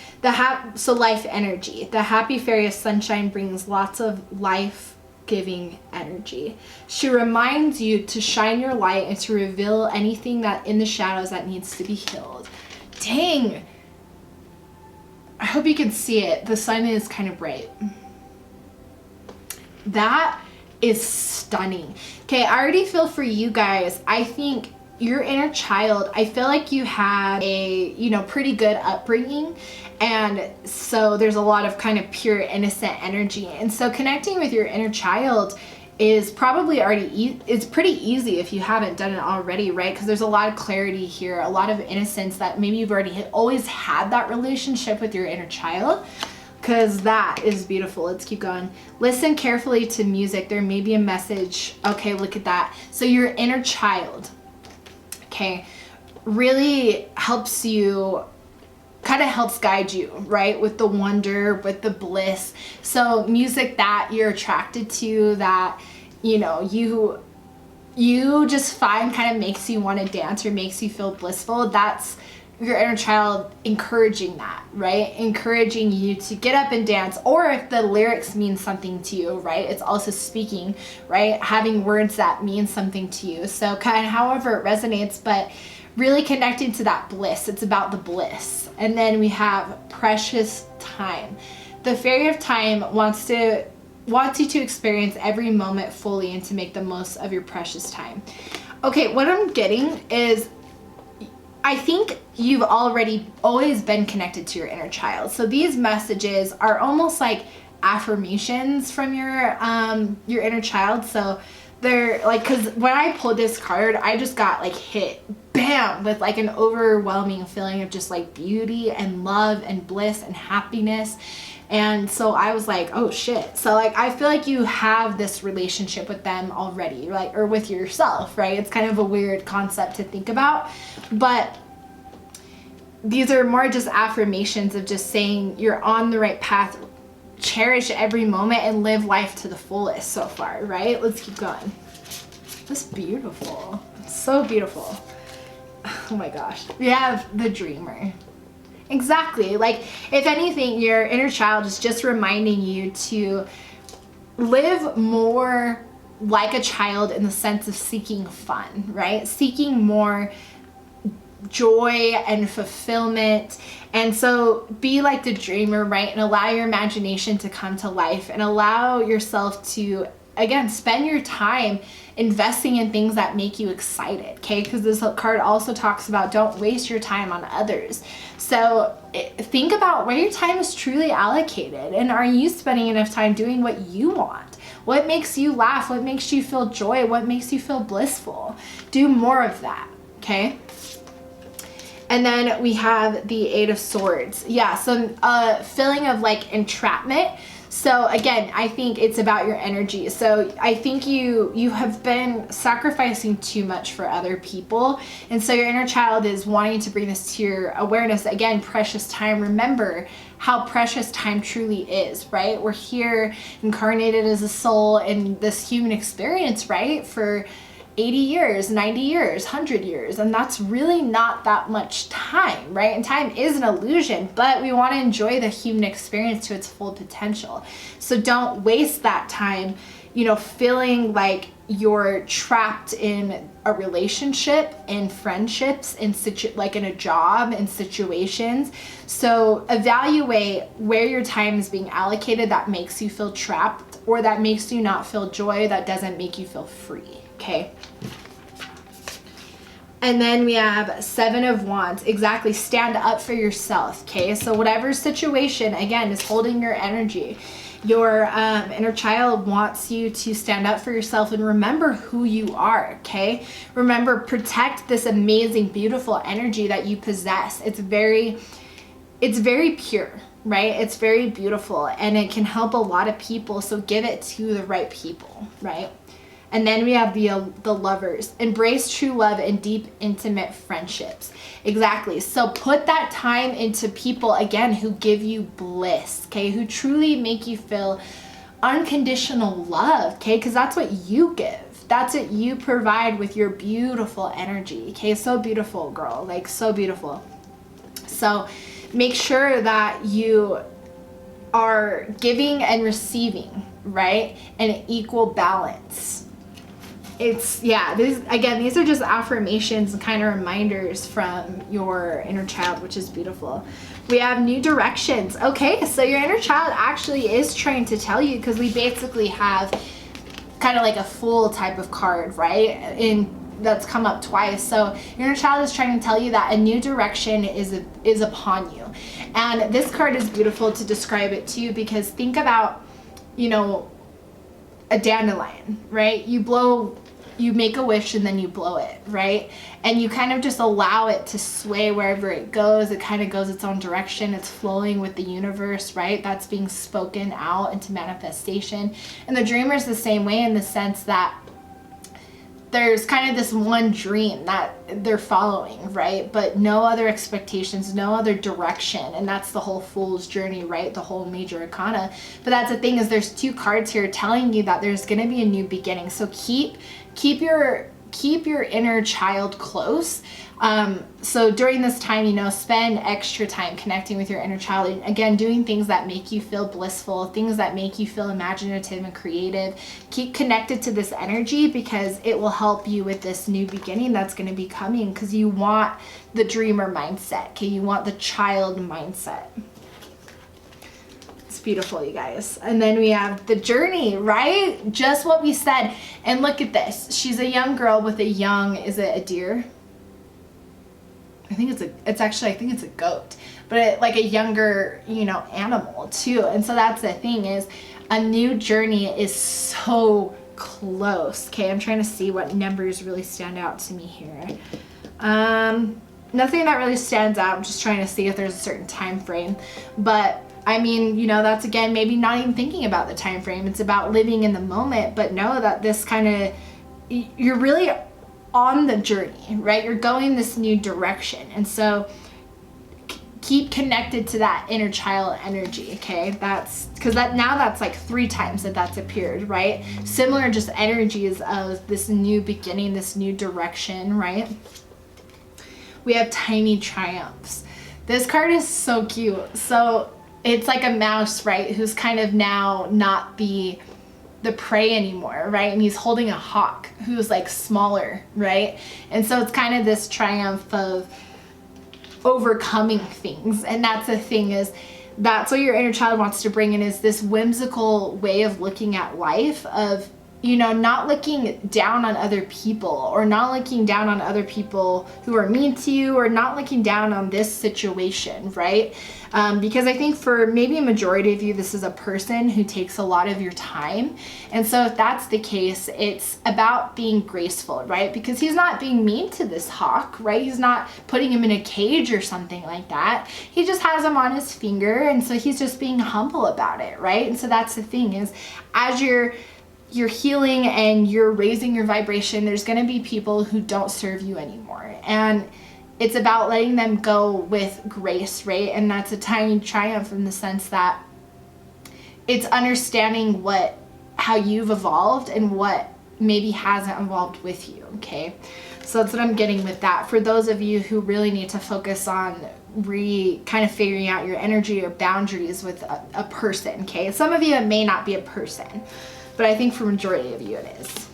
So life energy. The happy fairy of sunshine brings lots of life-giving energy. She reminds you to shine your light and to reveal anything that in the shadows that needs to be healed. Dang. I hope you can see it. The sun is kind of bright. That is stunning. Okay, I already feel for you guys. I think your inner child, I feel like you had a, you know, pretty good upbringing, and so there's a lot of kind of pure innocent energy. And so connecting with your inner child is probably already it's pretty easy if you haven't done it already, right? Because there's a lot of clarity here, a lot of innocence, that maybe you've already always had that relationship with your inner child. Because that is beautiful. Let's keep going. Listen carefully to music. There may be a message. Okay, look at that. So your inner child, okay, really helps you, kind of helps guide you, right? With the wonder, with the bliss. So music that you're attracted to, that, you know, you just find kind of makes you want to dance or makes you feel blissful. That's your inner child encouraging that, right? Encouraging you to get up and dance. Or if the lyrics mean something to you, right? It's also speaking, right? Having words that mean something to you. So kind of however it resonates, but really connecting to that bliss. It's about the bliss. And then we have precious time. The fairy of time wants you to experience every moment fully and to make the most of your precious time. Okay, what I'm getting is, I think you've already always been connected to your inner child. So these messages are almost like affirmations from your inner child. So they're like, because when I pulled this card, I just got like hit, bam, with like an overwhelming feeling of just like beauty and love and bliss and happiness. And so I was like, oh shit. So like, I feel like you have this relationship with them already, like, or with yourself, right? It's kind of a weird concept to think about, but these are more just affirmations of just saying you're on the right path, cherish every moment, and live life to the fullest so far, right? Let's keep going. That's beautiful. It's so beautiful. Oh my gosh. We have the dreamer. Exactly. Like, if anything, your inner child is just reminding you to live more like a child in the sense of seeking fun, right? Seeking more joy and fulfillment. And so be like the dreamer, right? And allow your imagination to come to life, and allow yourself to, again, spend your time investing in things that make you excited, okay? Because this card also talks about don't waste your time on others. So think about where your time is truly allocated, and are you spending enough time doing what you want? What makes you laugh? What makes you feel joy? What makes you feel blissful? Do more of that, okay? And then we have the Eight of Swords. Yeah, so feeling of like entrapment. So again, I think it's about your energy. So I think you have been sacrificing too much for other people. And so your inner child is wanting to bring this to your awareness. Again, precious time. Remember how precious time truly is, right? We're here incarnated as a soul in this human experience, right? For 80 years, 90 years, 100 years, and that's really not that much time, right? And time is an illusion, but we want to enjoy the human experience to its full potential. So don't waste that time, you know, feeling like you're trapped in a relationship, in friendships, in like in a job, in situations. So evaluate where your time is being allocated that makes you feel trapped, or that makes you not feel joy, that doesn't make you feel free. Okay. And then we have Seven of Wands. Exactly. Stand up for yourself. Okay. So whatever situation, again, is holding your energy, your inner child wants you to stand up for yourself and remember who you are. Okay. Remember, protect this amazing, beautiful energy that you possess. It's very pure, right? It's very beautiful, and it can help a lot of people. So give it to the right people, right? And then we have the Lovers. Embrace true love and deep, intimate friendships. Exactly. So put that time into people, again, who give you bliss, okay? Who truly make you feel unconditional love, okay? Because that's what you give. That's what you provide with your beautiful energy, okay? So beautiful, girl. Like, so beautiful. So make sure that you are giving and receiving, right? An equal balance. It's, yeah, these are just affirmations and kind of reminders from your inner child, which is beautiful. We have new directions. Okay, so your inner child actually is trying to tell you, because we basically have kind of like a Fool type of card, right? That's come up twice. So your inner child is trying to tell you that a new direction is upon you. And this card is beautiful to describe it too, because think about, you know, a dandelion, right? You make a wish and then you blow it, right? And you kind of just allow it to sway wherever it goes. It kind of goes its own direction. It's flowing with the universe, right? That's being spoken out into manifestation. And the dreamer is the same way, in the sense that there's kind of this one dream that they're following, right? But no other expectations, no other direction. And that's the whole Fool's journey, right? The whole major arcana. But that's the thing, is there's two cards here telling you that there's going to be a new beginning. So keep your inner child close. So during this time, you know, spend extra time connecting with your inner child, and again, doing things that make you feel blissful, things that make you feel imaginative and creative. Keep connected to this energy, because it will help you with this new beginning that's going to be coming, because you want the dreamer mindset, okay? You want the child mindset. It's beautiful, you guys. And then we have the journey, right? Just what we said. And look at this. She's a young girl with a young, is it a deer? I think it's a goat, but like a younger, animal too. And so that's the thing, is a new journey is so close. Okay, I'm trying to see what numbers really stand out to me here. Nothing that really stands out. I'm just trying to see if there's a certain time frame. But I mean, that's again, maybe not even thinking about the time frame. It's about living in the moment, but know that this kind of, you're really on the journey, right? You're going this new direction. And so keep connected to that inner child energy, okay? That's because that's like 3 times that's appeared, right? Similar just energies of this new beginning, this new direction, right? We have tiny triumphs. This card is so cute. So it's like a mouse, right? Who's kind of now not the prey anymore, right? And he's holding a hawk who's like smaller, right? And so it's kind of this triumph of overcoming things. And that's the thing, is that's what your inner child wants to bring in, is this whimsical way of looking at life, of not looking down on other people, or not looking down on other people who are mean to you, or not looking down on this situation, right? Because I think for maybe a majority of you, this is a person who takes a lot of your time. And so if that's the case, it's about being graceful, right? Because he's not being mean to this hawk, right? He's not putting him in a cage or something like that. He just has him on his finger. And so he's just being humble about it, right? And so that's the thing, is as you're healing and you're raising your vibration, there's going to be people who don't serve you anymore. And it's about letting them go with grace, right? And that's a tiny triumph in the sense that it's understanding how you've evolved and what maybe hasn't evolved with you, okay? So that's what I'm getting with that. For those of you who really need to focus on kind of figuring out your energy or boundaries with a person, okay? Some of you, it may not be a person, but I think for majority of you it is.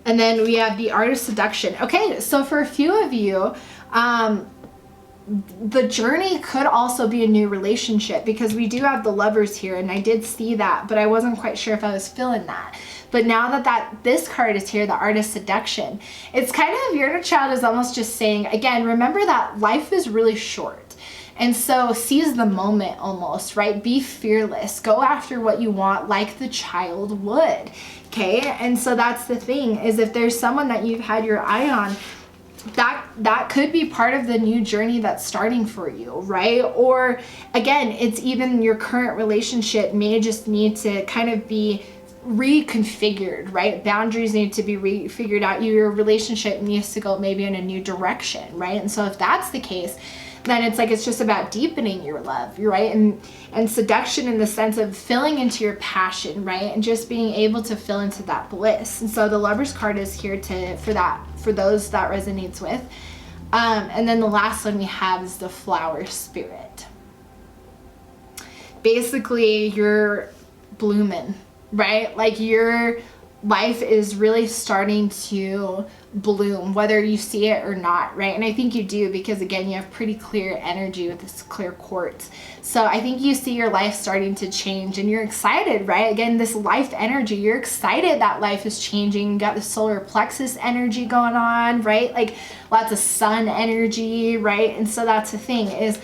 And then we have the art of seduction. Okay, so for a few of you, the journey could also be a new relationship, because we do have the Lovers here, and I did see that, but I wasn't quite sure if I was feeling that. But now that this card is here, the art of seduction, it's kind of, your inner child is almost just saying, again, remember that life is really short. And so seize the moment almost, right? Be fearless. Go after what you want like the child would, okay? And so that's the thing, is if there's someone that you've had your eye on, that could be part of the new journey that's starting for you, right? Or again, it's even your current relationship may just need to kind of be reconfigured, right? Boundaries need to be refigured out. Your relationship needs to go maybe in a new direction, right? And so if that's the case, then it's like, it's just about deepening your love, right? And seduction in the sense of filling into your passion, right? And just being able to fill into that bliss. And so the Lover's card is here for those that resonates with. And then the last one we have is the Flower Spirit. Basically, you're blooming, right? Like your life is really starting to bloom, whether you see it or not, right? And I think you do, because again, you have pretty clear energy with this clear quartz. So I think you see your life starting to change, and you're excited, right? Again, this life energy, you're excited that life is changing. You got the solar plexus energy going on, right? Like lots of sun energy, right? And so that's the thing, is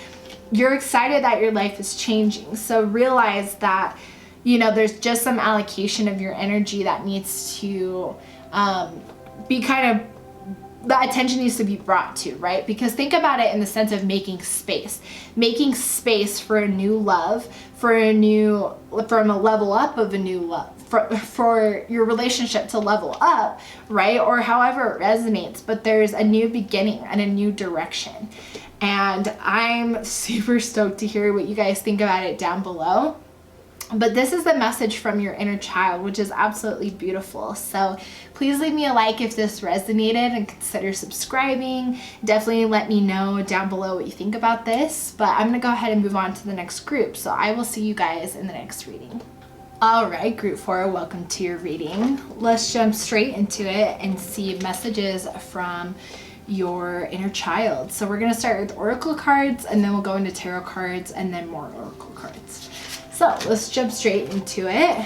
you're excited that your life is changing. So realize that, there's just some allocation of your energy that needs to be kind of, the attention needs to be brought to, right? Because think about it in the sense of making space for a new love, from a level up of a new love, for your relationship to level up, right? Or however it resonates, but there's a new beginning and a new direction. And I'm super stoked to hear what you guys think about it down below. But this is the message from your inner child, which is absolutely beautiful. So please leave me a like if this resonated, and consider subscribing. Definitely let me know down below what you think about this. But I'm going to go ahead and move on to the next group. So I will see you guys in the next reading. All right, group 4, welcome to your reading. Let's jump straight into it and see messages from your inner child. So we're going to start with oracle cards, and then we'll go into tarot cards, and then more oracle cards. So let's jump straight into it.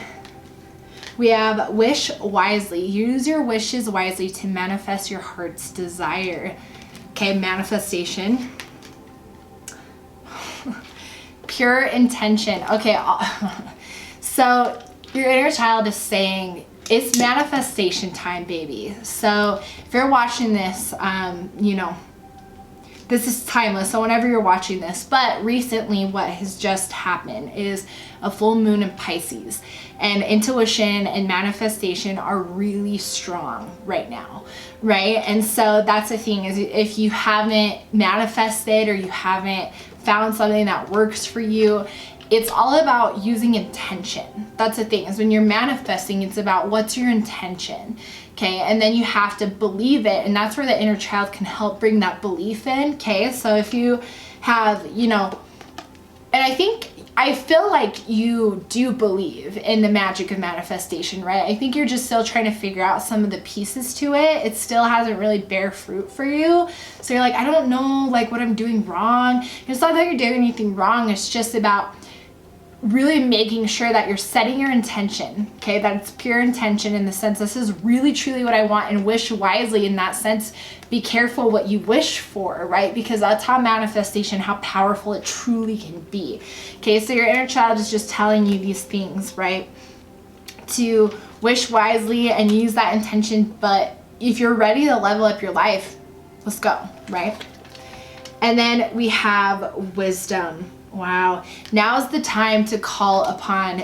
We have wish wisely. Use your wishes wisely to manifest your heart's desire. Okay, Okay, manifestation. Pure intention. Okay, so your inner child is saying, it's manifestation time, baby. So if you're watching this, you know, this is timeless, so whenever you're watching this. But recently what has just happened is a full moon in Pisces, and intuition and manifestation are really strong right now, right? And so that's the thing, is if you haven't manifested or you haven't found something that works for you, it's all about using intention. That's the thing, is when you're manifesting, it's about what's your intention. Okay, and then you have to believe it, and that's where the inner child can help bring that belief in. Okay, so if you have, you know, and I feel like you do believe in the magic of manifestation, right? I think you're just still trying to figure out some of the pieces to it. It still hasn't really bear fruit for you. So you're like, I don't know, like, what I'm doing wrong. It's not that you're doing anything wrong. It's just about really making sure that you're setting your intention, okay? That it's pure intention in the sense, this is really truly what I want, and wish wisely in that sense. Be careful what you wish for, right? Because that's how manifestation, how powerful it truly can be. Okay, so your inner child is just telling you these things, right? To wish wisely and use that intention, but if you're ready to level up your life, let's go, right? And then we have wisdom. Wow. Now's the time to call upon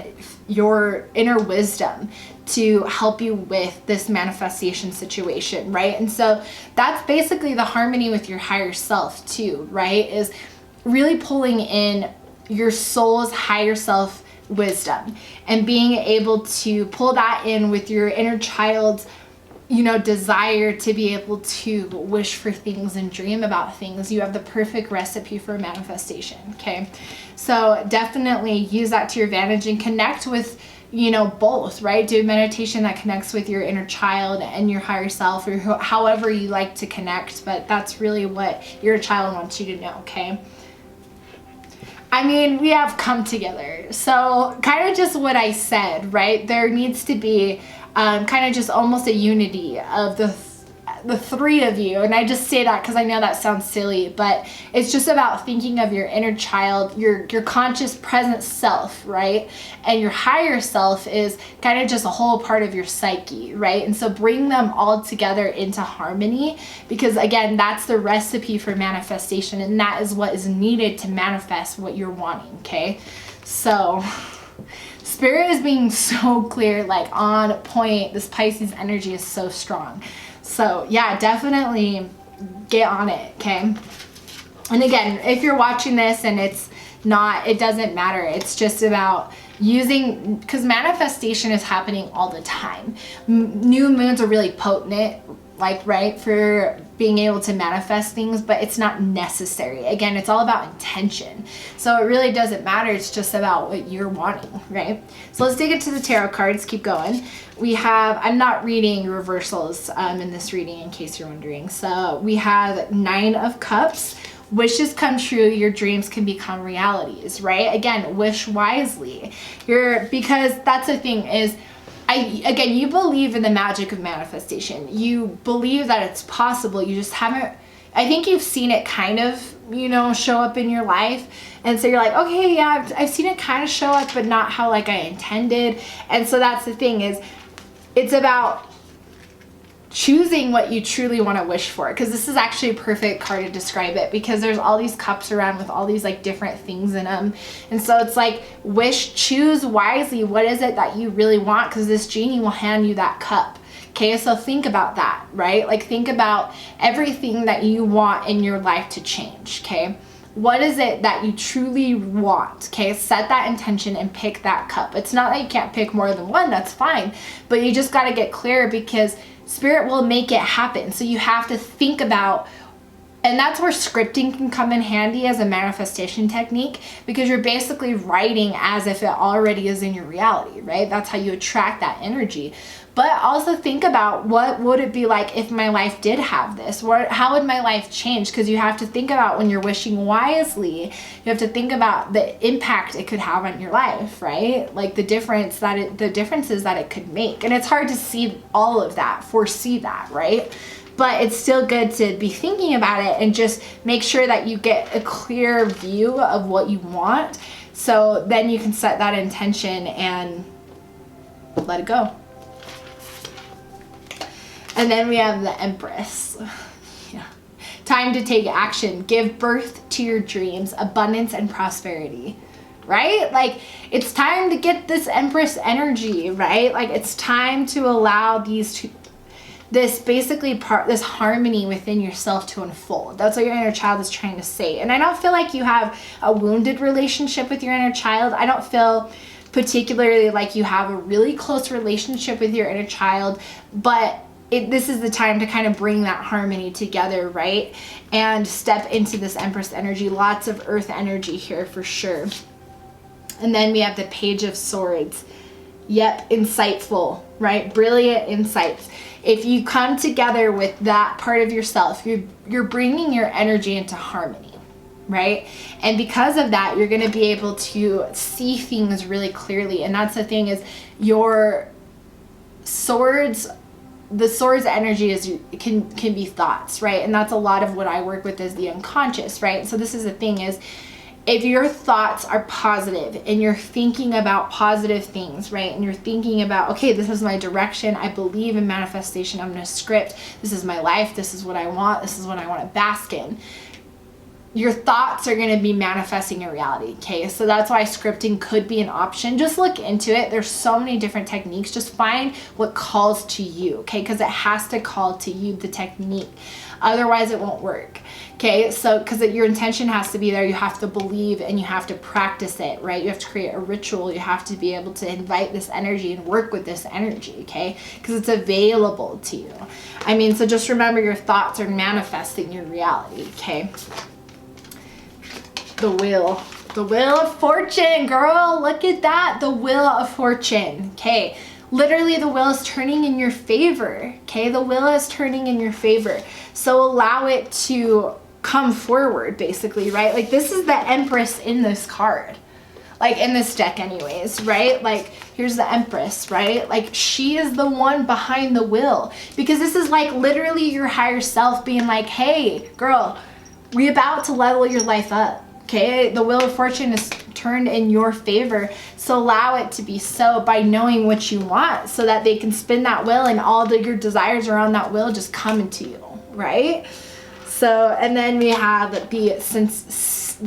your inner wisdom to help you with this manifestation situation, right? And so that's basically the harmony with your higher self too, right? Is really pulling in your soul's higher self wisdom and being able to pull that in with your inner child's, you know, desire to be able to wish for things and dream about things. You have the perfect recipe for manifestation, okay? So definitely use that to your advantage and connect with, you know, both, right? Do a meditation that connects with your inner child and your higher self, or however you like to connect, but that's really what your child wants you to know, okay? I mean, we have come together. So kind of just what I said, right? There needs to be kind of just almost a unity of the three of you. And I just say that because I know that sounds silly, but it's just about thinking of your inner child, your conscious present self, right? And your higher self is kind of just a whole part of your psyche, right? And so bring them all together into harmony, because again, that's the recipe for manifestation, and that is what is needed to manifest what you're wanting, okay? So Spirit is being so clear, like on point. This Pisces energy is so strong. So yeah, definitely get on it, okay? And again, if you're watching this and it's not, it doesn't matter. It's just about using, because manifestation is happening all the time. New moons are really potent, like, right, for being able to manifest things, but it's not necessary. Again, it's all about intention. So it really doesn't matter. It's just about what you're wanting, right? So let's dig into the tarot cards. Keep going. We have, I'm not reading reversals in this reading, in case you're wondering. So we have 9 of Cups. Wishes come true, your dreams can become realities, right? Again, wish wisely. Because that's the thing is, again, you believe in the magic of manifestation. You believe that it's possible. You just haven't, I think you've seen it kind of, you know, show up in your life. And so you're like, okay, yeah, I've seen it kind of show up, but not how like I intended. And so that's the thing is, it's about choosing what you truly want to wish for, because this is actually a perfect card to describe it, because there's all these cups around with all these like different things in them. And so it's like, choose wisely. What is it that you really want? Because this genie will hand you that cup. Okay, so think about that, right? Like, think about everything that you want in your life to change, okay? What is it that you truly want? Okay, set that intention and pick that cup. It's not that you can't pick more than one, that's fine, but you just got to get clear, because Spirit will make it happen. So you have to think about, and that's where scripting can come in handy as a manifestation technique, because you're basically writing as if it already is in your reality, right? That's how you attract that energy. But also think about, what would it be like if my life did have this? How would my life change? Because you have to think about, when you're wishing wisely, you have to think about the impact it could have on your life, right? Like the differences that it could make. And it's hard to see all of that, foresee that, right? but it's still good to be thinking about it and just make sure that you get a clear view of what you want. So then you can set that intention and let it go. And then we have the Empress. Yeah. Time to take action. Give birth to your dreams, abundance and prosperity. Right? Like, it's time to get this Empress energy, right? Like, it's time to allow this harmony within yourself to unfold. That's what your inner child is trying to say. And I don't feel like you have a wounded relationship with your inner child. I don't feel particularly like you have a really close relationship with your inner child, but this is the time to kind of bring that harmony together, right? And step into this Empress energy. Lots of earth energy here for sure. And then we have the Page of Swords. Yep, insightful, right? Brilliant insights. If you come together with that part of yourself, you're bringing your energy into harmony, right? And because of that, you're going to be able to see things really clearly. And that's the thing, is your swords, the sword's energy can be thoughts, right? And that's a lot of what I work with, is the unconscious, right? So this is the thing, is if your thoughts are positive and you're thinking about positive things, right? And you're thinking about, okay, this is my direction. I believe in manifestation. I'm going to script. This is my life. This is what I want. This is what I want to bask in. Your thoughts are going to be manifesting your reality. Okay. So that's why scripting could be an option. Just look into it. There's so many different techniques. Just find what calls to you. Okay. Because it has to call to you, the technique. Otherwise it won't work. Okay, so because your intention has to be there, you have to believe and you have to practice it, right? You have to create a ritual. You have to be able to invite this energy and work with this energy, okay? Because it's available to you. I mean, so just remember, your thoughts are manifesting your reality, okay? The Wheel. The Wheel of Fortune, girl. Look at that. The Wheel of Fortune, okay? Literally, the wheel is turning in your favor, okay? The wheel is turning in your favor. So allow it to come forward, basically, right? Like, this is the Empress in this card, like in this deck anyways, right? Like, here's the Empress, right? Like, she is the one behind the wheel, because this is like literally your higher self being like, hey, girl, we about to level your life up. Okay, the Wheel of Fortune is turned in your favor. So allow it to be so by knowing what you want, so that they can spin that wheel and all your desires around that wheel just come into you, right? So, and then we have the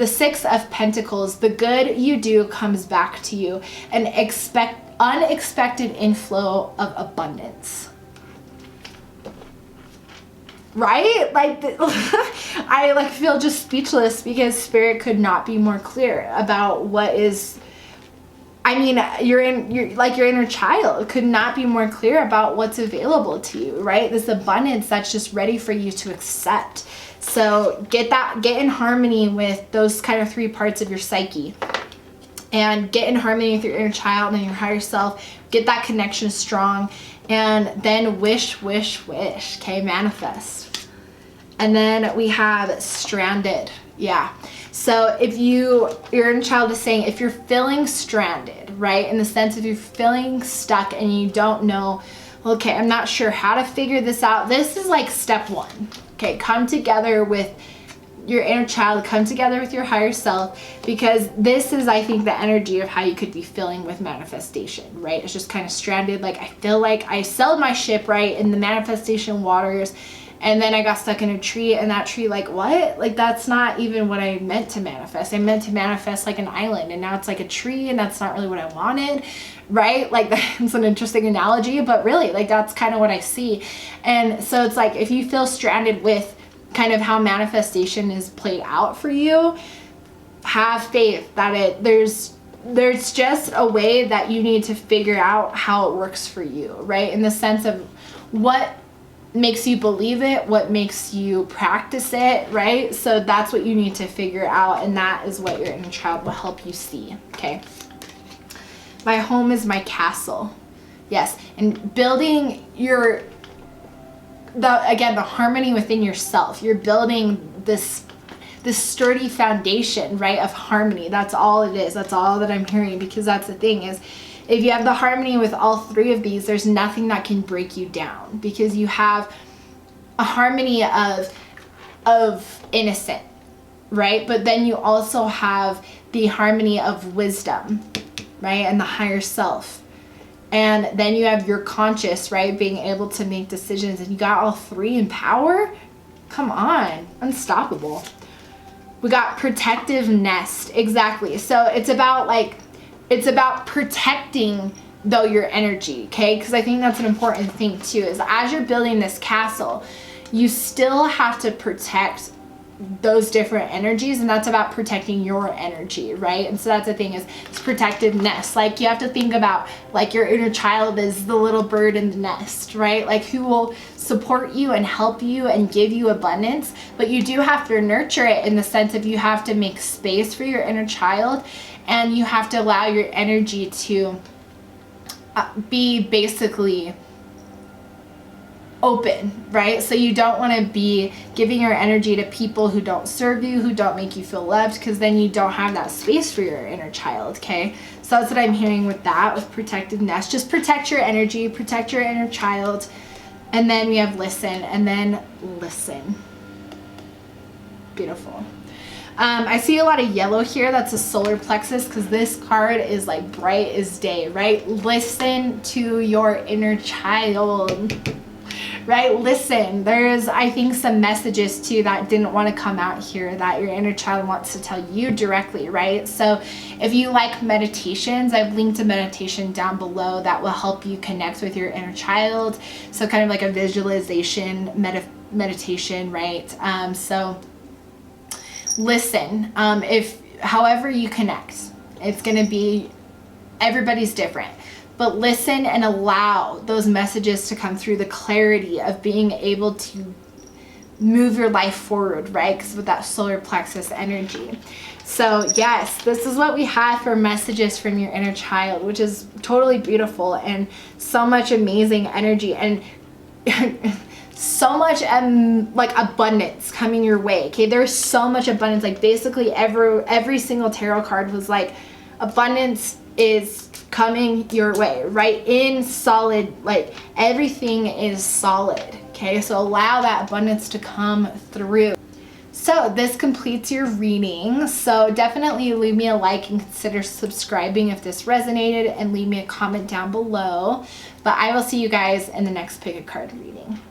Six of Pentacles. The good you do comes back to you, and unexpected inflow of abundance. Right? Like, I like feel just speechless, because Spirit could not be more clear about what is, I mean, your inner child could not be more clear about what's available to you, right? This abundance that's just ready for you to accept. So get in harmony with those kind of three parts of your psyche, and get in harmony with your inner child and your higher self. Get that connection strong, and then wish, okay, manifest. And then we have Stranded. Yeah. So if your inner child is saying, if you're feeling stranded, right, in the sense of you're feeling stuck and you don't know, okay, I'm not sure how to figure this out, this is like step one. Okay, come together with your inner child, come together with your higher self, because this is, I think, the energy of how you could be feeling with manifestation, right? It's just kind of stranded. Like, I feel like I sailed my ship, right, in the manifestation waters, and then I got stuck in a tree, and that tree, like, what? Like, that's not even what I meant to manifest. I meant to manifest like an island, and now it's like a tree, and that's not really what I wanted, right? Like, that's an interesting analogy, but really, like, that's kind of what I see. And so it's like, if you feel stranded with kind of how manifestation is played out for you, have faith that there's just a way that you need to figure out how it works for you, right? In the sense of what makes you believe it, what makes you practice it, right? So that's what you need to figure out, and that is what your inner child will help you see, okay? My home is my castle. Yes, and building the harmony within yourself. You're building this sturdy foundation, right, of harmony. That's all it is. That's all that I'm hearing, because that's the thing, is if you have the harmony with all three of these, there's nothing that can break you down, because you have a harmony of innocent, right? But then you also have the harmony of wisdom, right? And the higher self. And then you have your conscious, right? Being able to make decisions, and you got all three in power. Come on, unstoppable. We got protective nest, exactly. So it's about protecting though your energy, okay? Because I think that's an important thing too, is as you're building this castle, you still have to protect those different energies, and that's about protecting your energy, right? And so that's the thing, is it's protective nest. Like, you have to think about, like, your inner child is the little bird in the nest, right? Like, who will support you and help you and give you abundance, but you do have to nurture it, in the sense of you have to make space for your inner child, and you have to allow your energy to be basically open, right? So you don't want to be giving your energy to people who don't serve you, who don't make you feel loved, because then you don't have that space for your inner child, okay? So that's what I'm hearing with that, with protective nest. Just protect your energy, protect your inner child. And then we have listen, and then listen. Beautiful. I see a lot of yellow here. That's a solar plexus, because this card is like bright as day, right? Listen to your inner child, right? Listen. There's, I think, some messages too that didn't want to come out here that your inner child wants to tell you directly, right? So if you like meditations, I've linked a meditation down below that will help you connect with your inner child. So kind of like a visualization meditation, right? So listen, if however you connect, it's going to be, everybody's different, but listen and allow those messages to come through, the clarity of being able to move your life forward, right? Because with that solar plexus energy. So yes, this is what we have for messages from your inner child, which is totally beautiful, and so much amazing energy, and so much like abundance coming your way, okay? There's so much abundance. Like, basically every single tarot card was like, abundance is coming your way, right? In solid, like, everything is solid, okay? So allow that abundance to come through. So this completes your reading. So definitely leave me a like and consider subscribing if this resonated, and leave me a comment down below. But I will see you guys in the next pick a card reading.